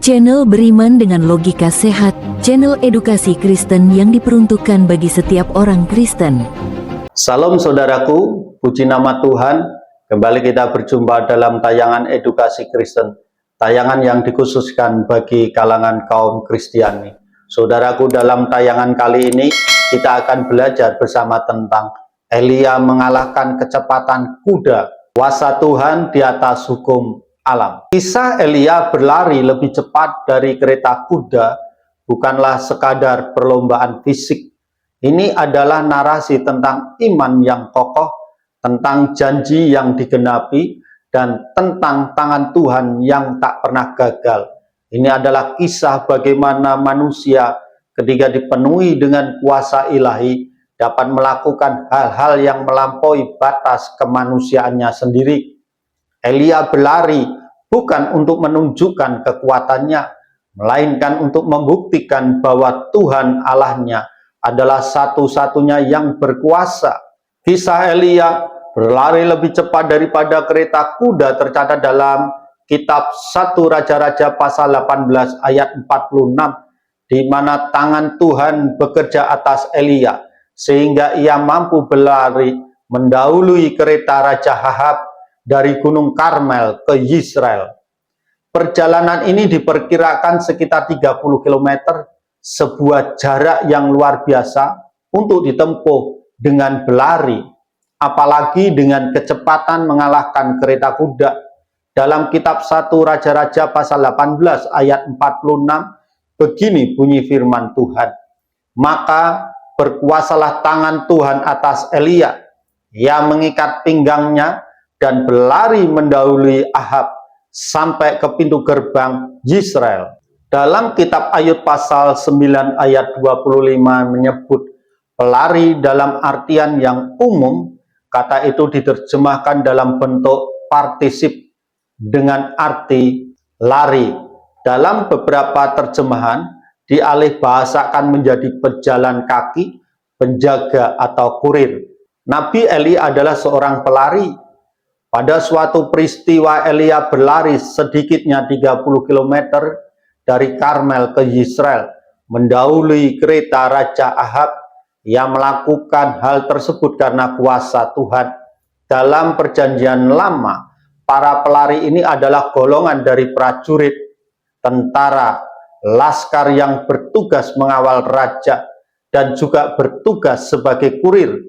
Channel beriman dengan logika sehat, channel edukasi Kristen yang diperuntukkan bagi setiap orang Kristen. Salam saudaraku, puji nama Tuhan. Kembali kita berjumpa dalam tayangan edukasi Kristen, tayangan yang dikhususkan bagi kalangan kaum Kristiani. Saudaraku, dalam tayangan kali ini kita akan belajar bersama tentang Elia mengalahkan kecepatan kuda, kuasa Tuhan di atas hukum alam. Kisah Elia berlari lebih cepat dari kereta kuda bukanlah sekadar perlombaan fisik. Ini adalah narasi tentang iman yang kokoh, tentang janji yang digenapi, dan tentang tangan Tuhan yang tak pernah gagal. Ini adalah kisah bagaimana manusia ketika dipenuhi dengan kuasa ilahi dapat melakukan hal-hal yang melampaui batas kemanusiaannya sendiri. Elia berlari bukan untuk menunjukkan kekuatannya, melainkan untuk membuktikan bahwa Tuhan Allahnya adalah satu-satunya yang berkuasa. Kisah Elia berlari lebih cepat daripada kereta kuda tercatat dalam kitab 1 Raja-Raja pasal 18 ayat 46, di mana tangan Tuhan bekerja atas Elia sehingga ia mampu berlari mendahului kereta Raja Ahab dari Gunung Karmel ke Yisrael. Perjalanan ini diperkirakan sekitar 30 km, sebuah jarak yang luar biasa untuk ditempuh dengan berlari, apalagi dengan kecepatan mengalahkan kereta kuda. Dalam kitab 1 Raja-Raja pasal 18 ayat 46, begini bunyi firman Tuhan. Maka berkuasalah tangan Tuhan atas Elia, ia mengikat pinggangnya dan berlari mendahului Ahab sampai ke pintu gerbang Yisrael. Dalam kitab Ayub pasal 9 ayat 25 menyebut pelari dalam artian yang umum. Kata itu diterjemahkan dalam bentuk partisip dengan arti lari. Dalam beberapa terjemahan dialih bahasakan menjadi pejalan kaki, penjaga atau kurir. Nabi Eli adalah seorang pelari. Pada suatu peristiwa Elia berlari sedikitnya 30 km dari Karmel ke Yisrael, mendahului kereta Raja Ahab. Ia melakukan hal tersebut karena kuasa Tuhan. Dalam perjanjian lama, para pelari ini adalah golongan dari prajurit, tentara, laskar yang bertugas mengawal raja, dan juga bertugas sebagai kurir.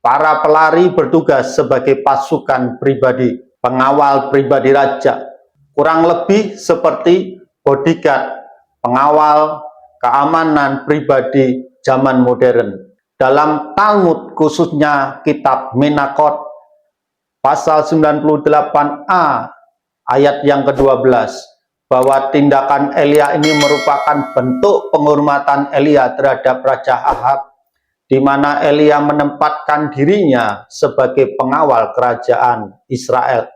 Para pelari bertugas sebagai pasukan pribadi, pengawal pribadi raja, kurang lebih seperti bodyguard, pengawal keamanan pribadi zaman modern. Dalam Talmud, khususnya kitab Menakot pasal 98a ayat yang ke-12, bahwa tindakan Elia ini merupakan bentuk penghormatan Elia terhadap Raja Ahab, di mana Elia menempatkan dirinya sebagai pengawal kerajaan Israel.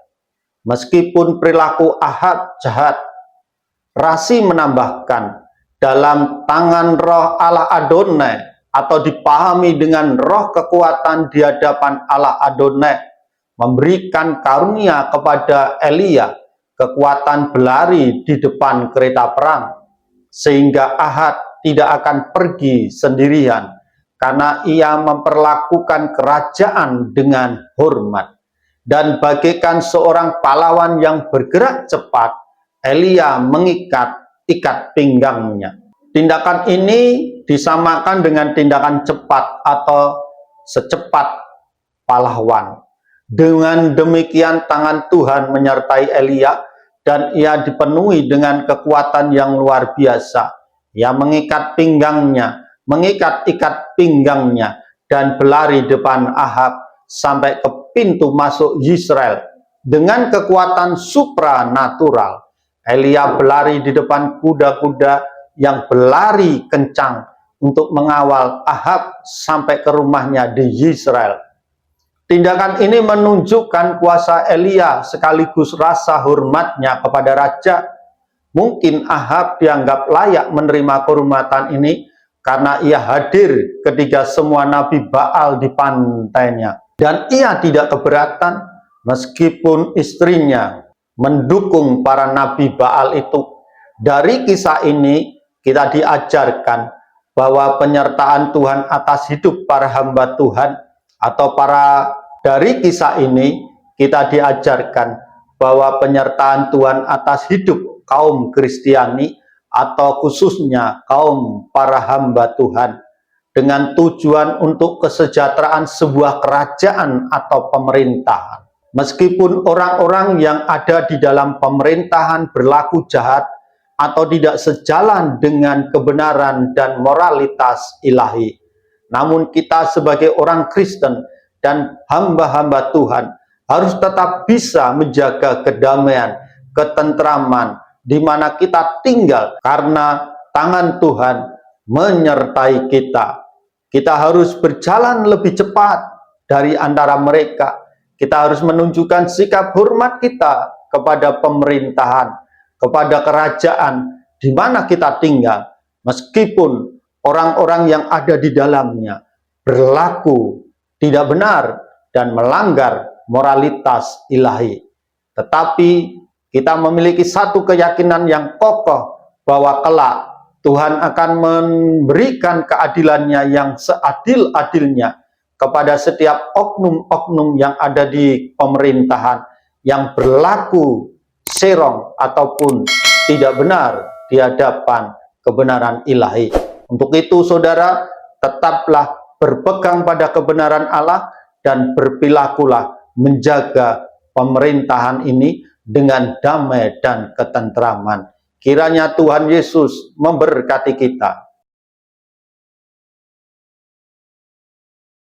Meskipun perilaku Ahab jahat, Rasi menambahkan, dalam tangan roh Allah Adonai, atau dipahami dengan roh kekuatan di hadapan Allah Adonai, memberikan karunia kepada Elia kekuatan berlari di depan kereta perang, sehingga Ahab tidak akan pergi sendirian, karena ia memperlakukan kerajaan dengan hormat. Dan bagaikan seorang pahlawan yang bergerak cepat, Elia mengikat pinggangnya. Tindakan ini disamakan dengan tindakan cepat atau secepat pahlawan. Dengan demikian tangan Tuhan menyertai Elia dan ia dipenuhi dengan kekuatan yang luar biasa. Ia mengikat pinggangnya dan berlari depan Ahab sampai ke pintu masuk Yisrael. Dengan kekuatan supranatural, Elia berlari di depan kuda-kuda yang berlari kencang untuk mengawal Ahab sampai ke rumahnya di Yisrael. Tindakan ini menunjukkan kuasa Elia sekaligus rasa hormatnya kepada raja. Mungkin Ahab dianggap layak menerima kehormatan ini karena ia hadir ketika semua nabi Baal di pantainya. Dan ia tidak keberatan meskipun istrinya mendukung para nabi Baal itu. Dari kisah ini kita diajarkan bahwa penyertaan Tuhan atas hidup para hamba Tuhan, atau dari kisah ini kita diajarkan bahwa penyertaan Tuhan atas hidup kaum Kristiani, atau khususnya kaum para hamba Tuhan, dengan tujuan untuk kesejahteraan sebuah kerajaan atau pemerintahan. Meskipun orang-orang yang ada di dalam pemerintahan berlaku jahat atau tidak sejalan dengan kebenaran dan moralitas ilahi, namun kita sebagai orang Kristen dan hamba-hamba Tuhan harus tetap bisa menjaga kedamaian, ketentraman di mana kita tinggal, karena tangan Tuhan menyertai kita. Kita harus berjalan lebih cepat dari antara mereka. Kita harus menunjukkan sikap hormat kita kepada pemerintahan, kepada kerajaan di mana kita tinggal, meskipun orang-orang yang ada di dalamnya berlaku tidak benar dan melanggar moralitas ilahi. Tetapi kita memiliki satu keyakinan yang kokoh bahwa kelak Tuhan akan memberikan keadilannya yang seadil-adilnya kepada setiap oknum-oknum yang ada di pemerintahan yang berlaku serong ataupun tidak benar di hadapan kebenaran ilahi. Untuk itu, saudara, tetaplah berpegang pada kebenaran Allah dan berpilakulah menjaga pemerintahan ini dengan damai dan ketentraman. Kiranya Tuhan Yesus memberkati kita.